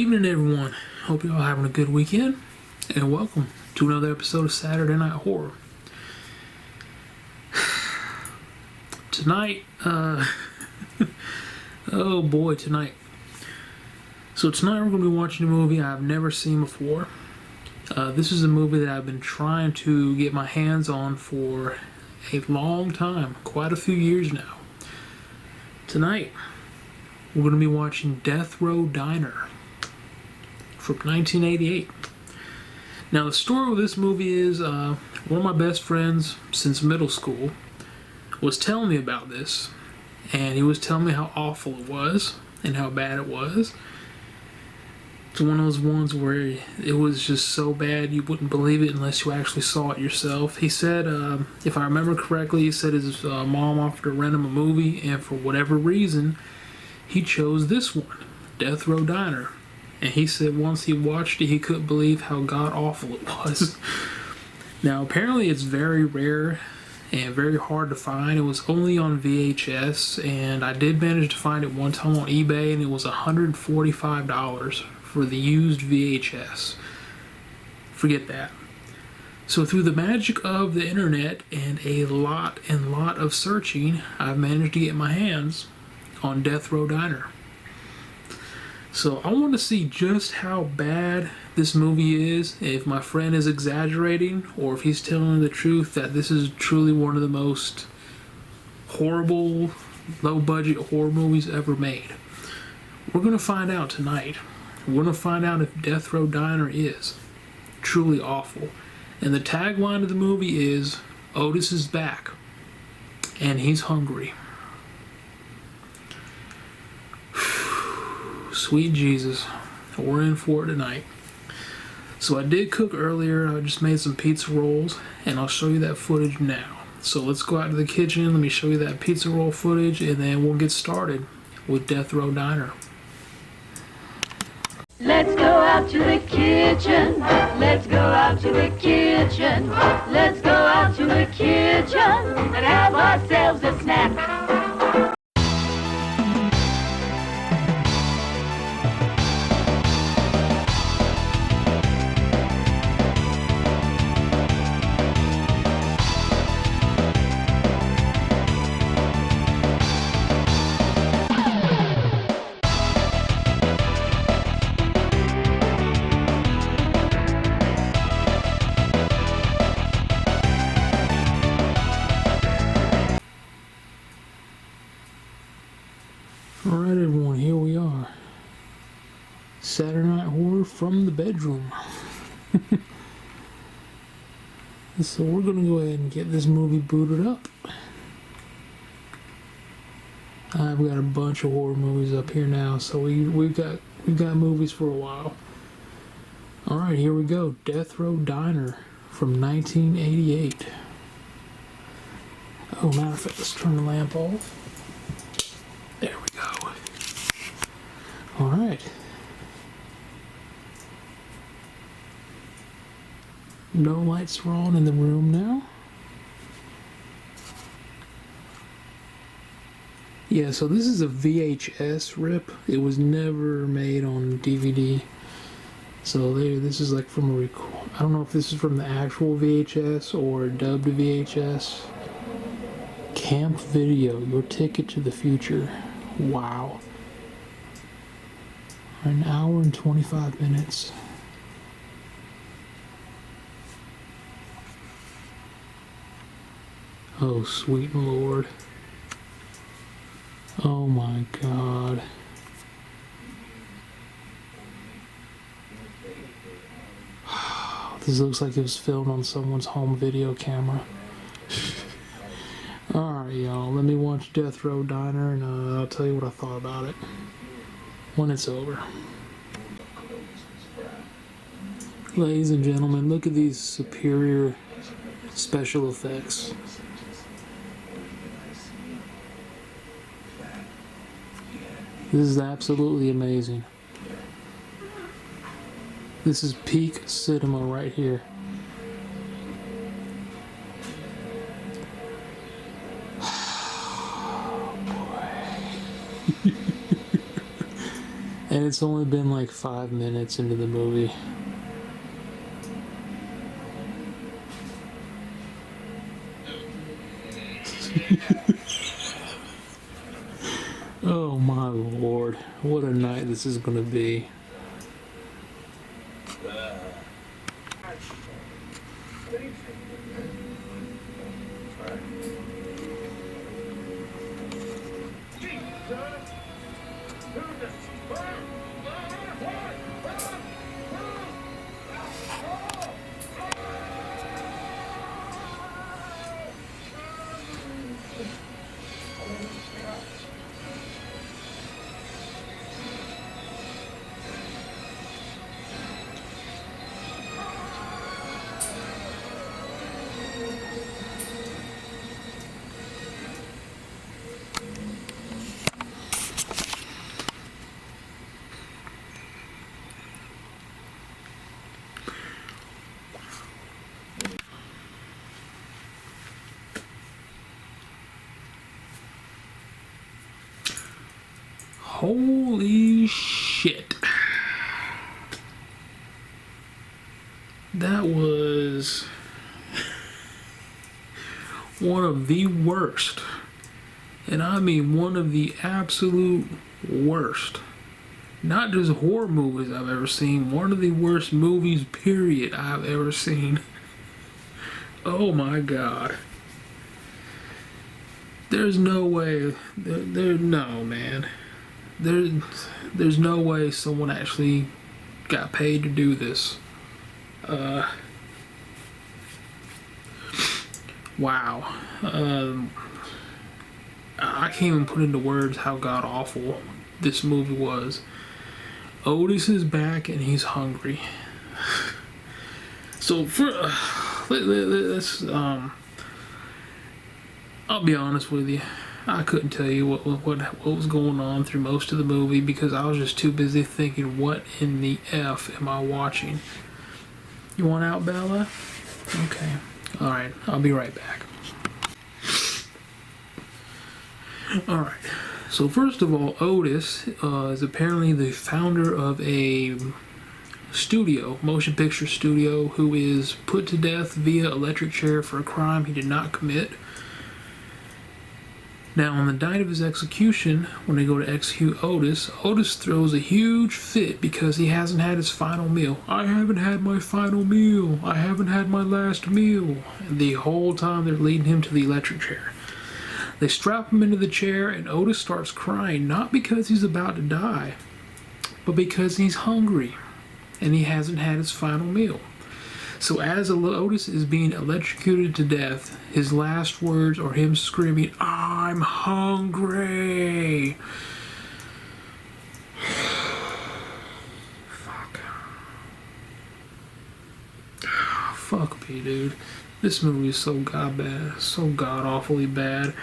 Good evening, everyone. Hope you're all having a good weekend, and welcome to another episode of Saturday Night Horror. Tonight, oh boy, tonight. So tonight we're going to be watching a movie I've never seen before. This is a movie that I've been trying to get my hands on for a long time, quite a few years now. Tonight, we're going to be watching Death Row Diner from 1988. Now, the story of this movie is one of my best friends since middle school was telling me about this, and he was telling me how awful it was and how bad it was. It's one of those ones where it was just so bad you wouldn't believe it unless you actually saw it yourself. He said, if I remember correctly, he said his mom offered to rent him a movie, and for whatever reason, he chose this one, Death Row Diner. And he said once he watched it, he couldn't believe how god-awful it was. Now, apparently it's very rare and very hard to find. It was only on VHS, and I did manage to find it one time on eBay, and it was $145 for the used VHS. Forget that. So through the magic of the internet and a lot of searching, I've managed to get my hands on Death Row Diner. So I want to see just how bad this movie is, if my friend is exaggerating or if he's telling the truth, that this is truly one of the most horrible, low-budget horror movies ever made. We're going to find out tonight. We're going to find out if Death Row Diner is truly awful. And the tagline of the movie is, Otis is back, and he's hungry. Sweet Jesus, we're in for it tonight. So I did cook earlier. I just made some pizza rolls, and I'll show you that footage now. So let's go out to the kitchen. Let me show you that pizza roll footage, and then we'll get started with Death Row Diner. Let's go out to the kitchen. Let's go out to the kitchen. Let's go out to the kitchen and have ourselves a snack. Alright, everyone, here we are. Saturday Night Horror from the bedroom. So we're gonna go ahead and get this movie booted up. I've got a bunch of horror movies up here now, so we've got movies for a while. Alright, here we go. Death Row Diner from 1988. Oh, matter of fact, let's turn the lamp off. There we go. Alright. No lights are on in the room now. Yeah, so this is a VHS rip. It was never made on DVD. So this is like from a I don't know if this is from the actual VHS or dubbed VHS. Camp Video, your ticket to the future. Wow. An hour and 25 minutes. Oh, sweet Lord. Oh my God. This looks like it was filmed on someone's home video camera. Alright, y'all, let me watch Death Row Diner, and I'll tell you what I thought about it when it's over. Ladies and gentlemen, look at these superior special effects. This is absolutely amazing. This is peak cinema right here. And And it's only been like 5 minutes into the movie. Oh my lord, what a night this is gonna be. Holy shit. That was one of the worst, and I mean one of the absolute worst, not just horror movies I've ever seen, one of the worst movies, period, I've ever seen. Oh my god. There's no way, no man. There's no way someone actually got paid to do this. Wow. I can't even put into words how god awful this movie was. Otis is back and he's hungry. So let's I'll be honest with you. I couldn't tell you what was going on through most of the movie because I was just too busy thinking, what in the F am I watching? You want out, Bella? Okay. Alright, I'll be right back. Alright, so first of all, Otis is apparently the founder of a studio, motion picture studio, who is put to death via electric chair for a crime he did not commit. Now, on the night of his execution, when they go to execute Otis, Otis throws a huge fit because he hasn't had his final meal. I haven't had my final meal. I haven't had my last meal. And the whole time they're leading him to the electric chair. They strap him into the chair and Otis starts crying, not because he's about to die, but because he's hungry and he hasn't had his final meal. So as Otis is being electrocuted to death, his last words are him screaming, "I'm hungry!" Fuck. Fuck me, dude. This movie is so god-awfully bad.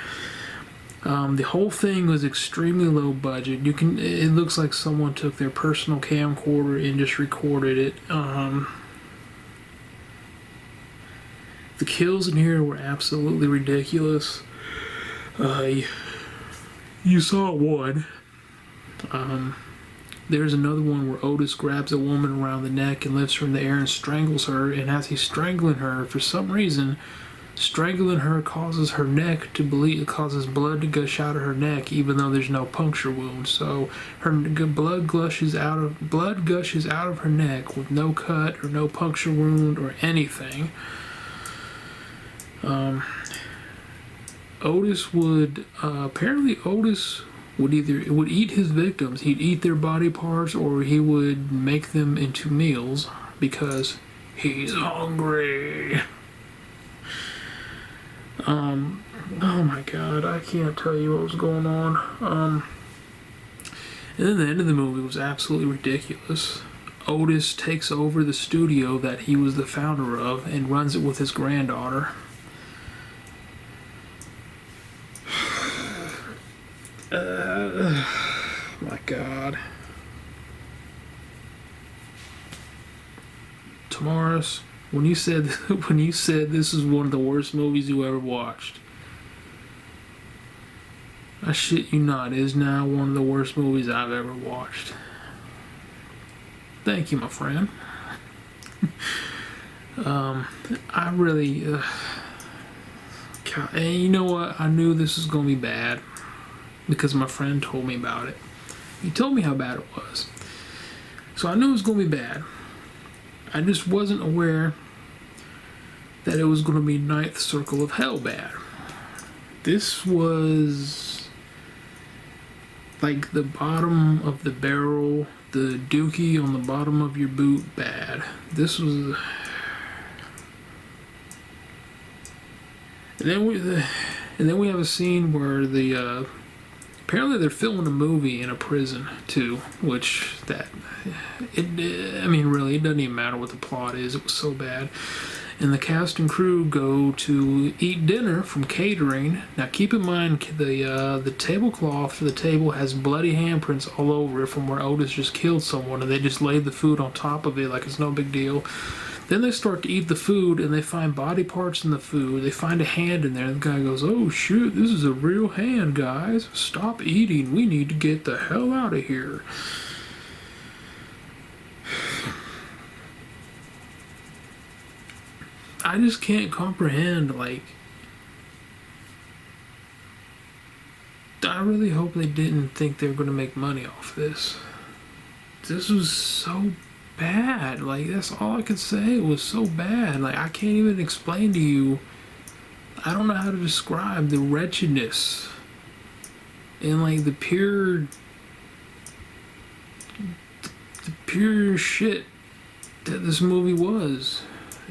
The whole thing was extremely low budget. It looks like someone took their personal camcorder and just recorded it. The kills in here were absolutely ridiculous. You saw one. There's another one where Otis grabs a woman around the neck and lifts her in the air and strangles her, and as he's strangling her, for some reason, strangling her causes her neck to bleed. It causes blood to gush out of her neck, even though there's no puncture wound. So her blood gushes out of her neck with no cut or no puncture wound or anything. Otis would would eat his victims. He'd eat their body parts, or he would make them into meals because he's hungry. Oh my god, I can't tell you what was going on. And then the end of the movie was absolutely ridiculous. Otis takes over the studio that he was the founder of and runs it with his granddaughter. My god. Tamaris, when you said this is one of the worst movies you ever watched, I shit you not, it is now one of the worst movies I've ever watched. Thank you, my friend. I really, God, and you know what? I knew this was gonna be bad because my friend told me about it. He told me how bad it was, so I knew it was gonna be bad. I just wasn't aware that it was gonna be Ninth Circle of Hell bad. This was like the bottom of the barrel, the dookie on the bottom of your boot bad. This was. And then we have a scene where the apparently they're filming a movie in a prison too, which I mean really it doesn't even matter what the plot is. It was so bad. And the cast and crew go to eat dinner from catering. Now keep in mind the tablecloth for the table has bloody handprints all over it from where Otis just killed someone, and they just laid the food on top of it like it's no big deal. Then they start to eat the food, and they find body parts in the food. They find a hand in there, and the guy goes, "Oh shoot, this is a real hand, guys. Stop eating. We need to get the hell out of here." I just can't comprehend, like, I really hope they didn't think they were going to make money off this. This was so bad. Like, that's all I could say. It was so bad. Like, I can't even explain to you. I don't know how to describe the wretchedness and, like, the pure shit that this movie was.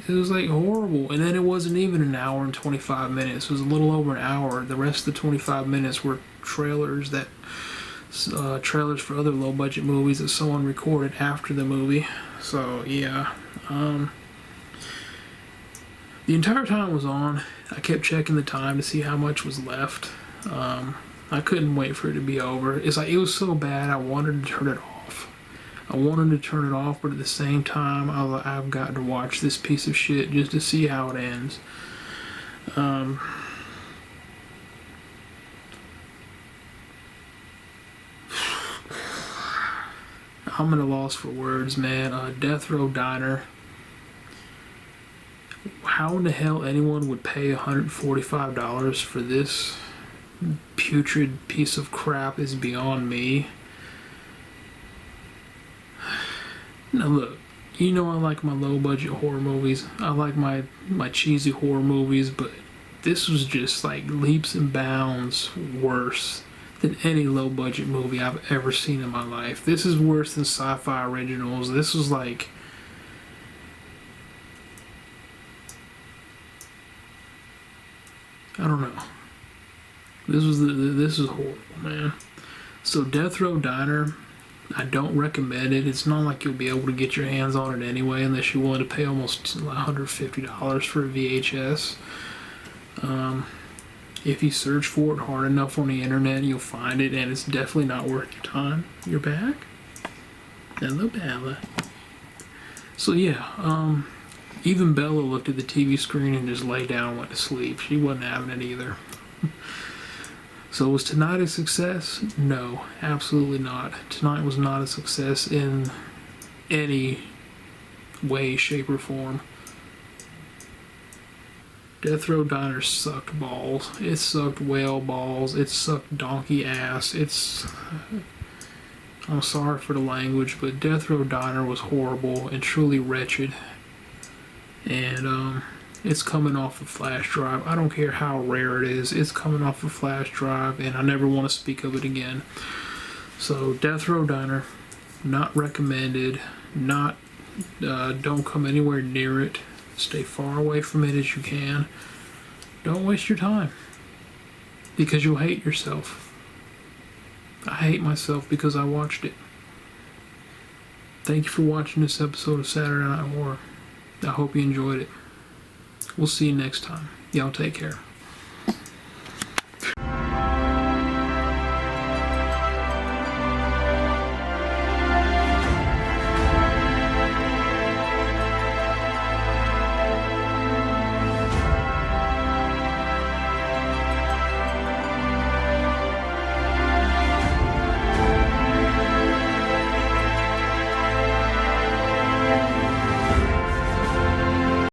It was like horrible. And then it wasn't even an hour and 25 minutes. It was a little over an hour. The rest of the 25 minutes were trailers for other low budget movies that someone recorded after the movie. So yeah, the entire time it was on, I kept checking the time to see how much was left. I couldn't wait for it to be over. It's like it was so bad I wanted to turn it off. But at the same time I've got to watch this piece of shit just to see how it ends. I'm at a loss for words, man. Death Row Diner. How in the hell anyone would pay $145 for this putrid piece of crap is beyond me. Now look, you know I like my low budget horror movies. I like my cheesy horror movies, but this was just like leaps and bounds worse than any low budget movie I've ever seen in my life. This is worse than Sci-Fi Originals. This was like, I don't know. This is horrible, man. So Death Row Diner, I don't recommend it. It's not like you'll be able to get your hands on it anyway unless you're willing to pay almost $150 for a VHS. If you search for it hard enough on the internet, you'll find it, and it's definitely not worth your time. You're back? Hello, Bella. So yeah, even Bella looked at the TV screen and just lay down and went to sleep. She wasn't having it either. So was tonight a success? No, absolutely not. Tonight was not a success in any way, shape, or form. Death Row Diner sucked balls. It sucked whale balls. It sucked donkey ass. I'm sorry for the language, but Death Row Diner was horrible and truly wretched. And it's coming off a flash drive. I don't care how rare it is. It's coming off a flash drive, and I never want to speak of it again. So Death Row Diner, not recommended. Don't come anywhere near it. Stay far away from it as you can. Don't waste your time, because you'll hate yourself. I hate myself because I watched it. Thank you for watching this episode of Saturday Night Horror. I hope you enjoyed it. We'll see you next time. Y'all take care.